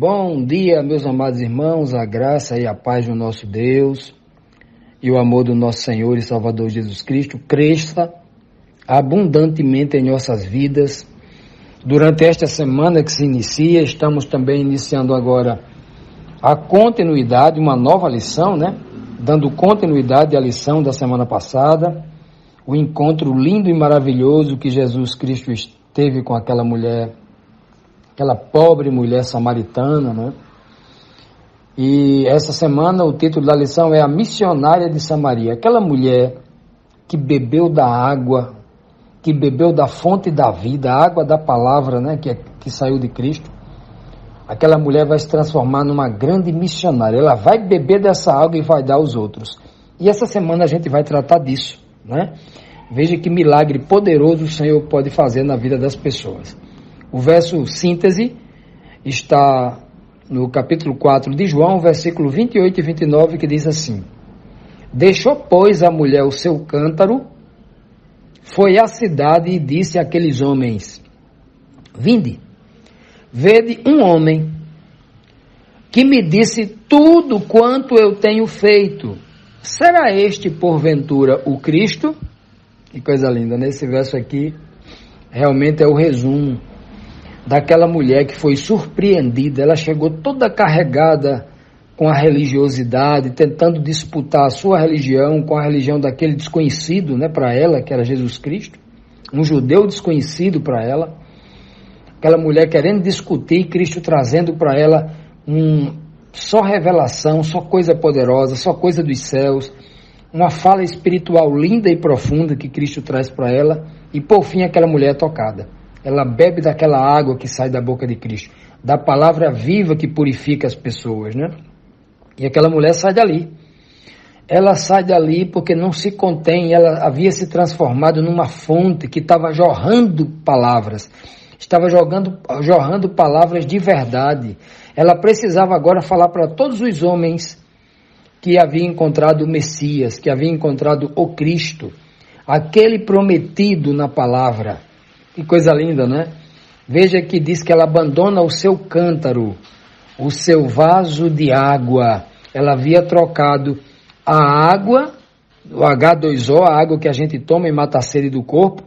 Bom dia, meus amados irmãos, a graça e a paz do nosso Deus e o amor do nosso Senhor e Salvador Jesus Cristo cresça abundantemente em nossas vidas. Durante esta semana que se inicia, estamos também iniciando agora a continuidade, uma nova lição, Dando continuidade à lição da semana passada, o encontro lindo e maravilhoso que Jesus Cristo teve com aquela mulher, aquela pobre mulher samaritana, E essa semana o título da lição é A Missionária de Samaria. Aquela mulher que bebeu da água, que bebeu da fonte da vida, a água da palavra, que saiu de Cristo. Aquela mulher vai se transformar numa grande missionária. Ela vai beber dessa água e vai dar aos outros. E essa semana a gente vai tratar disso, Veja que milagre poderoso o Senhor pode fazer na vida das pessoas. O verso síntese está no capítulo 4 de João, versículo 28 e 29, que diz assim: Deixou, pois, a mulher o seu cântaro, foi à cidade e disse àqueles homens: Vinde, vede um homem que me disse tudo quanto eu tenho feito. Será este, porventura, o Cristo? Que coisa linda, Esse verso aqui realmente é o resumo daquela mulher que foi surpreendida. Ela chegou toda carregada com a religiosidade, tentando disputar a sua religião com a religião daquele desconhecido, para ela, que era Jesus Cristo, um judeu desconhecido para ela. Aquela mulher querendo discutir, Cristo trazendo para ela só revelação, só coisa poderosa, só coisa dos céus, uma fala espiritual linda e profunda que Cristo traz para ela, e por fim aquela mulher é tocada. Ela bebe daquela água que sai da boca de Cristo, da palavra viva que purifica as pessoas, E aquela mulher sai dali. Ela sai dali porque não se contém, ela havia se transformado numa fonte que estava jorrando palavras, estava jorrando palavras de verdade. Ela precisava agora falar para todos os homens que havia encontrado o Messias, que havia encontrado o Cristo, aquele prometido na palavra. Que coisa linda, Veja que diz que ela abandona o seu cântaro, o seu vaso de água. Ela havia trocado a água, o H2O, a água que a gente toma e mata a sede do corpo,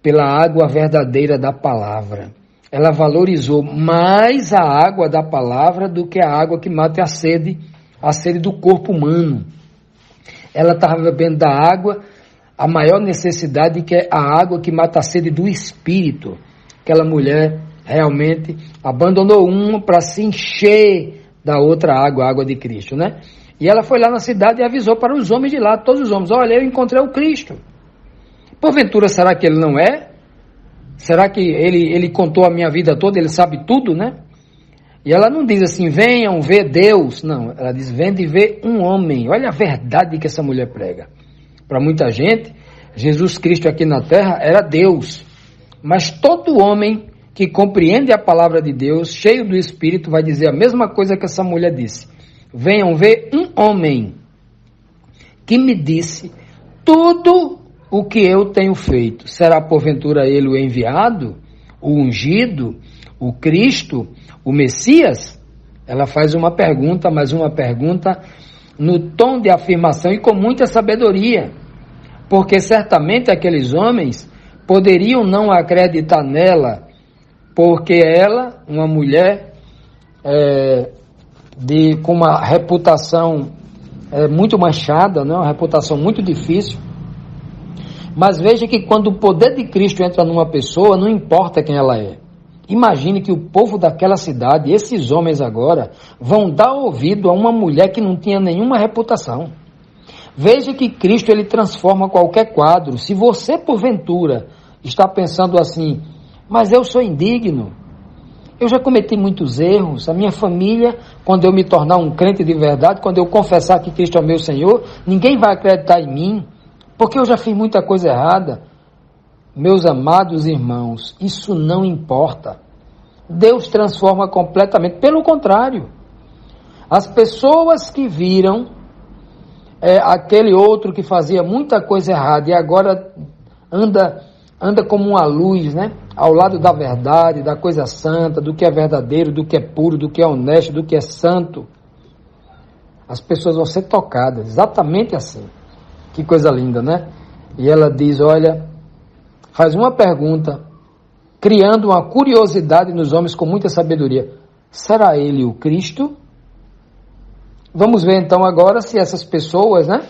pela água verdadeira da palavra. Ela valorizou mais a água da palavra do que a água que mata a sede do corpo humano. Ela estava bebendo da água, a maior necessidade, que é a água que mata a sede do espírito. Aquela mulher realmente abandonou uma para se encher da outra água, a água de Cristo, E ela foi lá na cidade e avisou para os homens de lá, todos os homens: olha, eu encontrei o Cristo. Porventura, será que ele não é? Será que ele contou a minha vida toda, ele sabe tudo, E ela não diz assim: venham ver Deus. Não, ela diz: vende ver um homem. Olha a verdade que essa mulher prega. Para muita gente, Jesus Cristo aqui na terra era Deus. Mas todo homem que compreende a palavra de Deus, cheio do Espírito, vai dizer a mesma coisa que essa mulher disse: venham ver um homem que me disse tudo o que eu tenho feito. Será porventura ele o enviado, o ungido, o Cristo, o Messias? Ela faz uma pergunta, mas uma pergunta no tom de afirmação e com muita sabedoria, porque certamente aqueles homens poderiam não acreditar nela, porque ela, uma mulher com uma reputação muito manchada, uma reputação muito difícil. Mas veja que quando o poder de Cristo entra numa pessoa, não importa quem ela é. Imagine que o povo daquela cidade, esses homens agora, vão dar ouvido a uma mulher que não tinha nenhuma reputação. Veja que Cristo, ele transforma qualquer quadro. Se você, porventura, está pensando assim: mas eu sou indigno, eu já cometi muitos erros, a minha família, quando eu me tornar um crente de verdade, quando eu confessar que Cristo é meu Senhor, ninguém vai acreditar em mim, porque eu já fiz muita coisa errada. Meus amados irmãos, isso não importa. Deus transforma completamente. Pelo contrário, as pessoas que viram aquele outro que fazia muita coisa errada e agora anda anda como uma luz, né? Ao lado da verdade, da coisa santa, do que é verdadeiro, do que é puro, do que é honesto, do que é santo. As pessoas vão ser tocadas, exatamente assim. Que coisa linda, né? E ela diz, olha, faz uma pergunta, criando uma curiosidade nos homens com muita sabedoria. Será ele o Cristo? Vamos ver então agora se essas pessoas, né?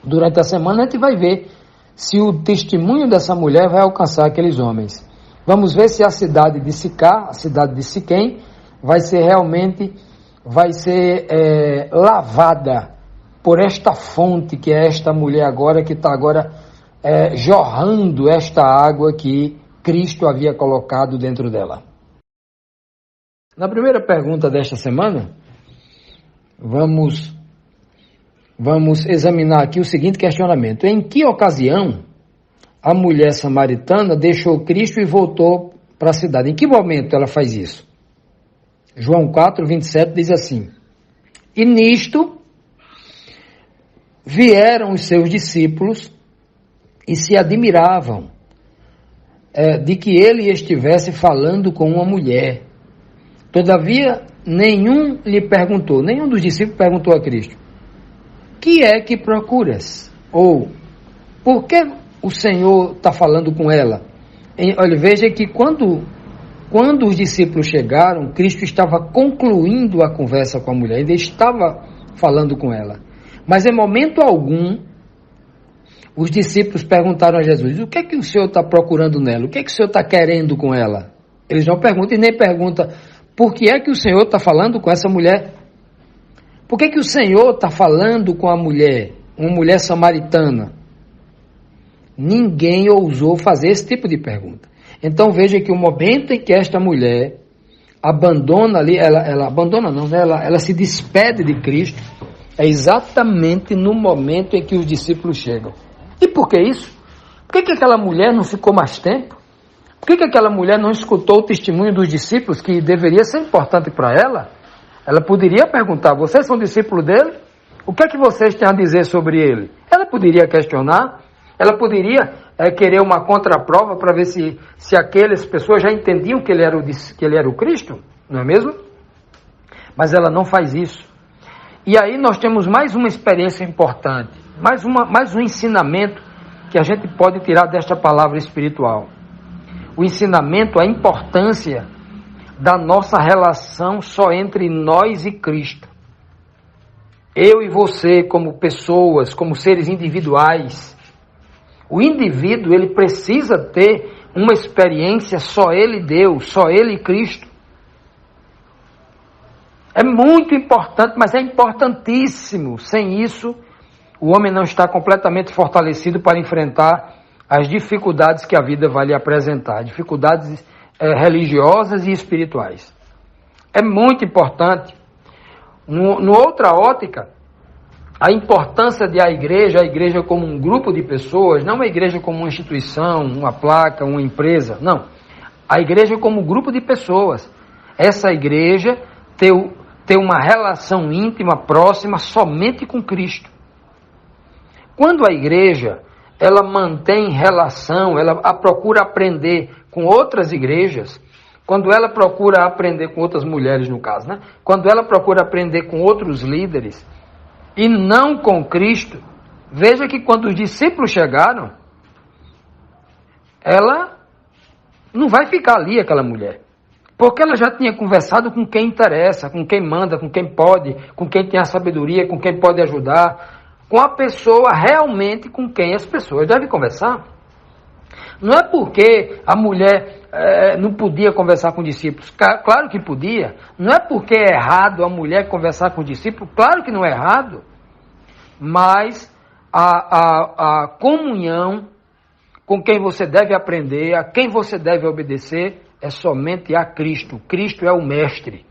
Durante a semana a gente vai ver se o testemunho dessa mulher vai alcançar aqueles homens. Vamos ver se a cidade de Sicá, a cidade de Siquém, vai ser lavada por esta fonte que é esta mulher agora, que está agora jorrando esta água que Cristo havia colocado dentro dela. Na primeira pergunta desta semana, vamos examinar aqui o seguinte questionamento. Em que ocasião a mulher samaritana deixou Cristo e voltou para a cidade? Em que momento ela faz isso? João 4, 27 diz assim: E nisto vieram os seus discípulos e se admiravam de que ele estivesse falando com uma mulher. Todavia, nenhum dos discípulos perguntou a Cristo: que é que procuras? Ou, por que o Senhor está falando com ela? Olha, veja que quando os discípulos chegaram, Cristo estava concluindo a conversa com a mulher, ainda estava falando com ela. Mas em momento algum, os discípulos perguntaram a Jesus: o que é que o Senhor está procurando nela? O que é que o Senhor está querendo com ela? Eles não perguntam e nem perguntam: por que é que o Senhor está falando com essa mulher? Por que o Senhor está falando com a mulher, uma mulher samaritana? Ninguém ousou fazer esse tipo de pergunta. Então veja que o momento em que esta mulher abandona ali, ela se despede de Cristo, é exatamente no momento em que os discípulos chegam. E por que isso? Por que aquela mulher não ficou mais tempo? Por que aquela mulher não escutou o testemunho dos discípulos, que deveria ser importante para ela? Ela poderia perguntar: vocês são discípulos dele? O que é que vocês têm a dizer sobre ele? Ela poderia questionar, ela poderia querer uma contraprova para ver se aquelas pessoas já entendiam que ele era o Cristo, não é mesmo? Mas ela não faz isso. E aí nós temos mais uma experiência importante, mais um ensinamento que a gente pode tirar desta palavra espiritual. O ensinamento, a importância da nossa relação só entre nós e Cristo. Eu e você, como pessoas, como seres individuais, o indivíduo, ele precisa ter uma experiência só ele e Deus, só ele e Cristo. É muito importante, mas é importantíssimo. Sem isso, o homem não está completamente fortalecido para enfrentar as dificuldades que a vida vai lhe apresentar, dificuldades religiosas e espirituais. É muito importante. No outra ótica, a importância a igreja como um grupo de pessoas, não a igreja como uma instituição, uma placa, uma empresa, não. A igreja como um grupo de pessoas. Essa igreja ter uma relação íntima, próxima, somente com Cristo. Quando a igreja, ela mantém relação, ela procura aprender com outras igrejas, quando ela procura aprender com outras mulheres, no caso, né? Quando ela procura aprender com outros líderes, e não com Cristo, veja que quando os discípulos chegaram, ela não vai ficar ali, aquela mulher. Porque ela já tinha conversado com quem interessa, com quem manda, com quem pode, com quem tem a sabedoria, com quem pode ajudar, com a pessoa realmente com quem as pessoas devem conversar. Não é porque a mulher não podia conversar com discípulos. Claro que podia. Não é porque é errado a mulher conversar com discípulos. Claro que não é errado. Mas a comunhão com quem você deve aprender, a quem você deve obedecer, é somente a Cristo. Cristo é o mestre.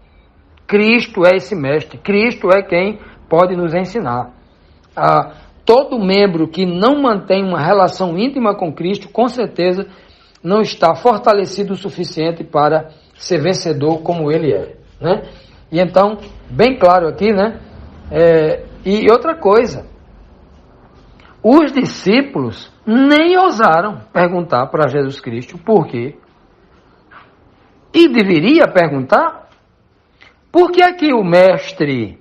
Cristo é esse mestre. Cristo é quem pode nos ensinar. Todo membro que não mantém uma relação íntima com Cristo, com certeza, não está fortalecido o suficiente para ser vencedor como ele é, né? E então, bem claro aqui, né? E outra coisa, Os discípulos nem ousaram perguntar para Jesus Cristo por quê. E deveria perguntar por que é que o mestre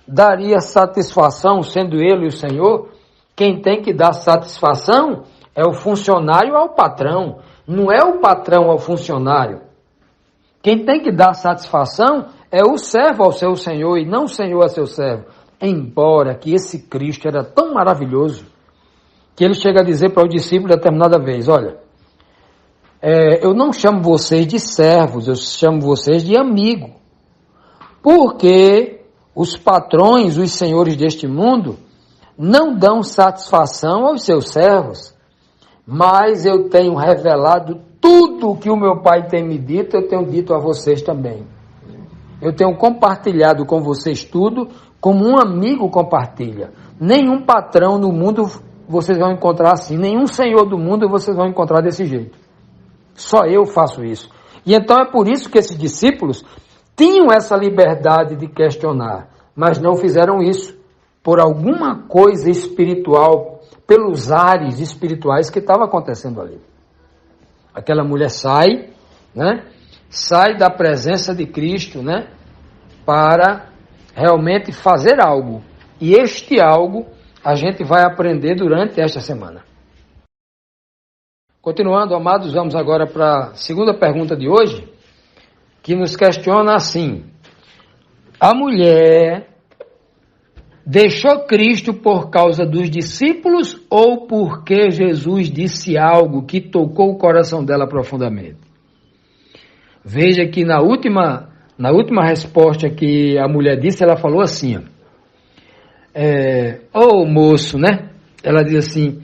daria satisfação, sendo ele o Senhor. Quem tem que dar satisfação é o funcionário ao patrão, não é o patrão ao funcionário. Quem tem que dar satisfação é o servo ao seu senhor e não o senhor a seu servo. Embora que esse Cristo era tão maravilhoso que ele chega a dizer para o discípulo determinada vez, olha, eu não chamo vocês de servos, eu chamo vocês de amigo, porque os patrões, os senhores deste mundo, não dão satisfação aos seus servos, mas eu tenho revelado tudo o que o meu Pai tem me dito, eu tenho dito a vocês também. Eu tenho compartilhado com vocês tudo, como um amigo compartilha. Nenhum patrão no mundo vocês vão encontrar assim, nenhum senhor do mundo vocês vão encontrar desse jeito. Só eu faço isso. E então é por isso que esses discípulos tinham essa liberdade de questionar, mas não fizeram isso por alguma coisa espiritual, pelos ares espirituais que estava acontecendo ali. Aquela mulher sai, né? Sai da presença de Cristo, né? Para realmente fazer algo. E este algo a gente vai aprender durante esta semana. Continuando, amados, vamos agora para a segunda pergunta de hoje, que nos questiona assim: a mulher deixou Cristo por causa dos discípulos ou porque Jesus disse algo que tocou o coração dela profundamente? Veja que na última resposta que a mulher disse, ela falou assim, moço, né? Ela diz assim,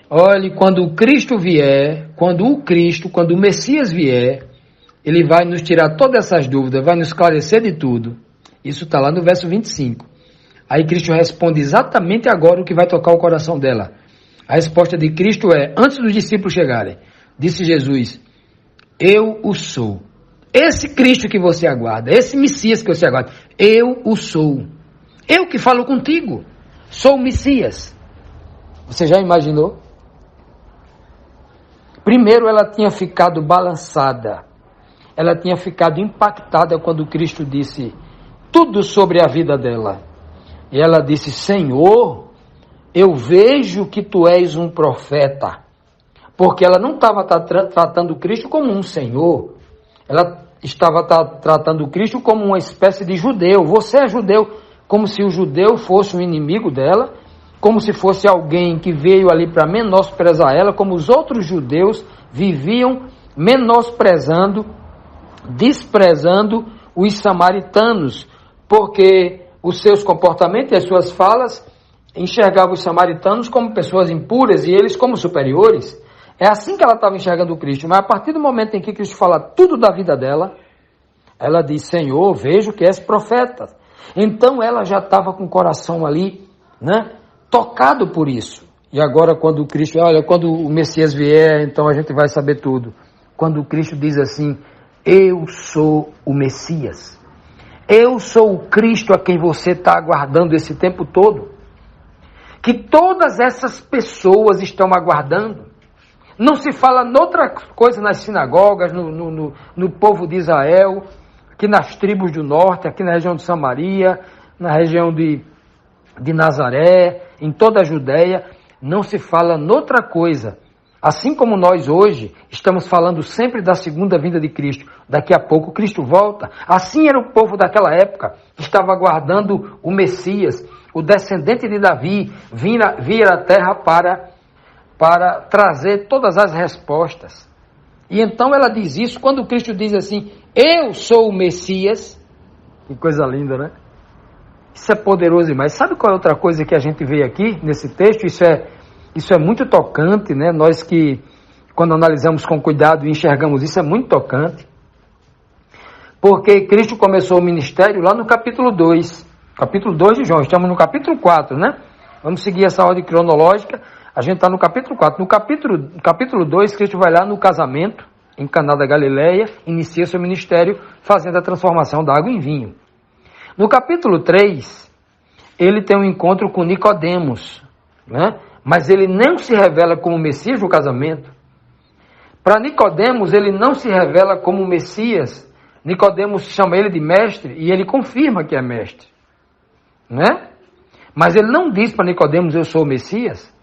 olhe, quando o Cristo vier, quando o Messias vier, ele vai nos tirar todas essas dúvidas, vai nos esclarecer de tudo. Isso está lá no verso 25. Aí Cristo responde exatamente agora o que vai tocar o coração dela. A resposta de Cristo é, antes dos discípulos chegarem, disse Jesus, eu o sou. Esse Cristo que você aguarda, esse Messias que você aguarda, eu o sou. Eu que falo contigo, sou o Messias. Você já imaginou? Primeiro ela tinha ficado balançada, ela tinha ficado impactada quando Cristo disse tudo sobre a vida dela. E ela disse, Senhor, eu vejo que tu és um profeta. Porque ela não estava tratando Cristo como um Senhor. Ela estava tratando Cristo como uma espécie de judeu. Você é judeu, como se o judeu fosse um inimigo dela, como se fosse alguém que veio ali para menosprezar ela, como os outros judeus viviam menosprezando, desprezando os samaritanos, porque os seus comportamentos e as suas falas enxergavam os samaritanos como pessoas impuras e eles como superiores. É assim que ela estava enxergando o Cristo. Mas a partir do momento em que Cristo fala tudo da vida dela, ela diz, Senhor, vejo que és profeta. Então ela já estava com o coração ali, né, tocado por isso. E agora quando Cristo, olha, quando o Messias vier, então a gente vai saber tudo. Quando o Cristo diz assim, eu sou o Messias. Eu sou o Cristo a quem você está aguardando esse tempo todo. Que todas essas pessoas estão aguardando. Não se fala noutra coisa nas sinagogas, no povo de Israel, aqui nas tribos do norte, aqui na região de Samaria, na região de Nazaré, em toda a Judéia. Não se fala noutra coisa. Assim como nós hoje estamos falando sempre da segunda vinda de Cristo, daqui a pouco Cristo volta. Assim era o povo daquela época, que estava aguardando o Messias, o descendente de Davi, vir à terra para trazer todas as respostas. E então ela diz isso, quando Cristo diz assim, eu sou o Messias, que coisa linda, né? Isso é poderoso demais. Sabe qual é outra coisa que a gente vê aqui nesse texto? Isso é muito tocante, né? Nós que, quando analisamos com cuidado e enxergamos isso, é muito tocante. Porque Cristo começou o ministério lá no capítulo 2. Capítulo 2 de João. Estamos no capítulo 4, né? Vamos seguir essa ordem cronológica. A gente está no capítulo 4. No capítulo 2, Cristo vai lá no casamento, em Caná da Galileia, inicia seu ministério fazendo a transformação da água em vinho. No capítulo 3, ele tem um encontro com Nicodemos. né? Mas ele não se revela como Messias no casamento. Para Nicodemos, ele não se revela como Messias. Nicodemos chama ele de mestre e ele confirma que é mestre, né? Mas ele não diz para Nicodemos, eu sou o Messias.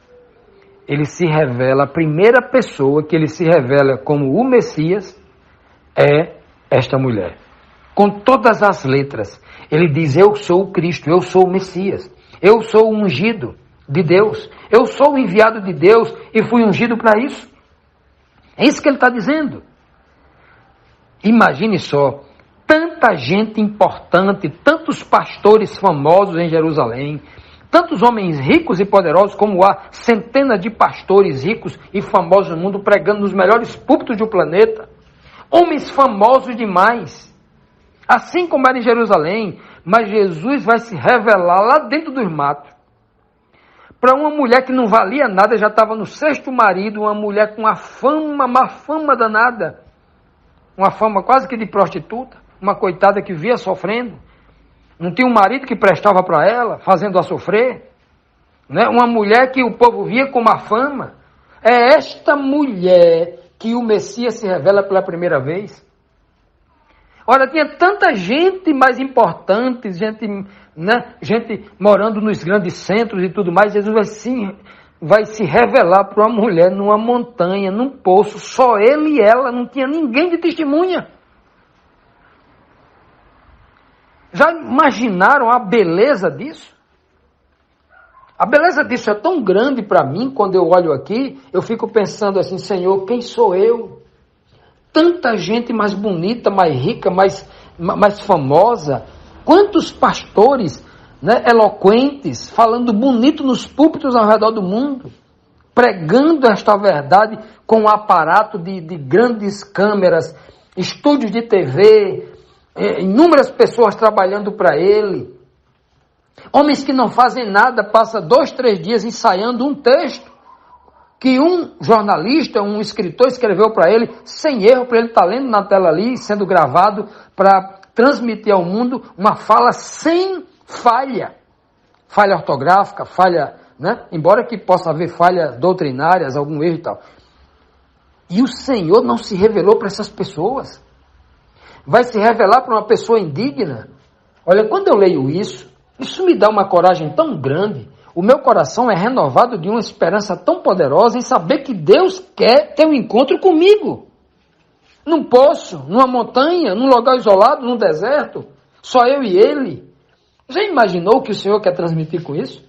Ele se revela, a primeira pessoa que ele se revela como o Messias é esta mulher. Com todas as letras. Ele diz, eu sou o Cristo, eu sou o Messias. Eu sou o ungido de Deus. Eu sou o enviado de Deus e fui ungido para isso. É isso que ele está dizendo. Imagine só, tanta gente importante, tantos pastores famosos em Jerusalém, tantos homens ricos e poderosos, como há centenas de pastores ricos e famosos no mundo pregando nos melhores púlpitos do planeta. Homens famosos demais. Assim como era em Jerusalém, mas Jesus vai se revelar lá dentro dos matos. Para uma mulher que não valia nada, já estava no sexto marido, uma mulher com uma má fama danada. Uma fama quase que de prostituta, uma coitada que via sofrendo. Não tinha um marido que prestava para ela, fazendo-a sofrer. Né? Uma mulher que o povo via com má fama. É esta mulher que o Messias se revela pela primeira vez. Ora, tinha tanta gente mais importante, gente morando nos grandes centros e tudo mais. Jesus vai se revelar para uma mulher numa montanha, num poço, só ele e ela, não tinha ninguém de testemunha. Já imaginaram a beleza disso? A beleza disso é tão grande para mim, quando eu olho aqui, eu fico pensando assim, Senhor, quem sou eu? Tanta gente mais bonita, mais rica, mais famosa. Quantos pastores, né, eloquentes, falando bonito nos púlpitos ao redor do mundo, pregando esta verdade com um aparato de grandes câmeras, estúdios de TV, inúmeras pessoas trabalhando para ele. Homens que não fazem nada, passa 2, 3 dias ensaiando um texto que um jornalista, um escritor escreveu para ele, sem erro, para ele estar lendo na tela ali, sendo gravado, para transmitir ao mundo uma fala sem falha. Falha ortográfica, falha, né? Embora que possa haver falhas doutrinárias, algum erro e tal. E o Senhor não se revelou para essas pessoas. Vai se revelar para uma pessoa indigna. Olha, quando eu leio isso me dá uma coragem tão grande. O meu coração é renovado de uma esperança tão poderosa em saber que Deus quer ter um encontro comigo. Num poço, numa montanha, num lugar isolado, num deserto. Só eu e Ele. Já imaginou o que o Senhor quer transmitir com isso?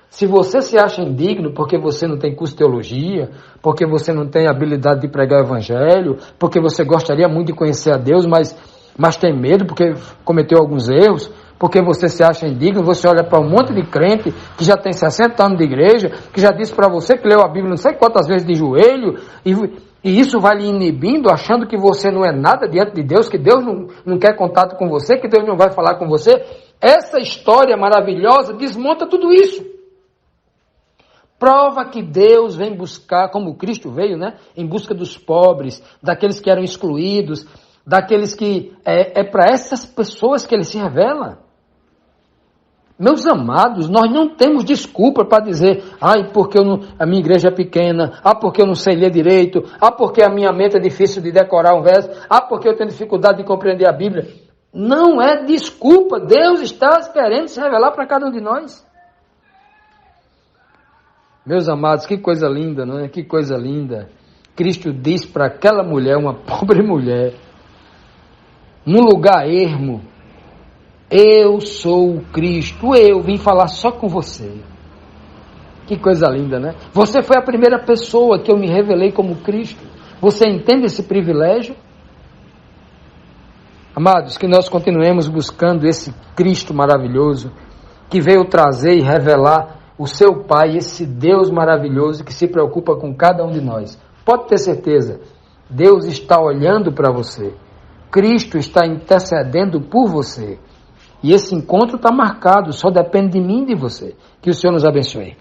Se você se acha indigno porque você não tem curso de teologia, porque você não tem habilidade de pregar o evangelho, porque você gostaria muito de conhecer a Deus, mas tem medo porque cometeu alguns erros, porque você se acha indigno, você olha para um monte de crente que já tem 60 anos de igreja, que já disse para você que leu a Bíblia não sei quantas vezes de joelho, e isso vai lhe inibindo, achando que você não é nada diante de Deus, que Deus não quer contato com você, que Deus não vai falar com você. Essa história maravilhosa desmonta tudo isso. Prova que Deus vem buscar, como Cristo veio, né? Em busca dos pobres, daqueles que eram excluídos, daqueles que... É para essas pessoas que Ele se revela. Meus amados, nós não temos desculpa para dizer, porque a minha igreja é pequena, porque eu não sei ler direito, porque a minha mente é difícil de decorar um verso, porque eu tenho dificuldade de compreender a Bíblia. Não é desculpa, Deus está querendo se revelar para cada um de nós. Meus amados, que coisa linda, não é? Que coisa linda. Cristo diz para aquela mulher, uma pobre mulher, num lugar ermo, eu sou o Cristo, eu vim falar só com você. Que coisa linda, né? Você foi a primeira pessoa que eu me revelei como Cristo. Você entende esse privilégio? Amados, que nós continuemos buscando esse Cristo maravilhoso, que veio trazer e revelar o seu Pai, esse Deus maravilhoso que se preocupa com cada um de nós. Pode ter certeza, Deus está olhando para você. Cristo está intercedendo por você. E esse encontro está marcado, só depende de mim e de você. Que o Senhor nos abençoe.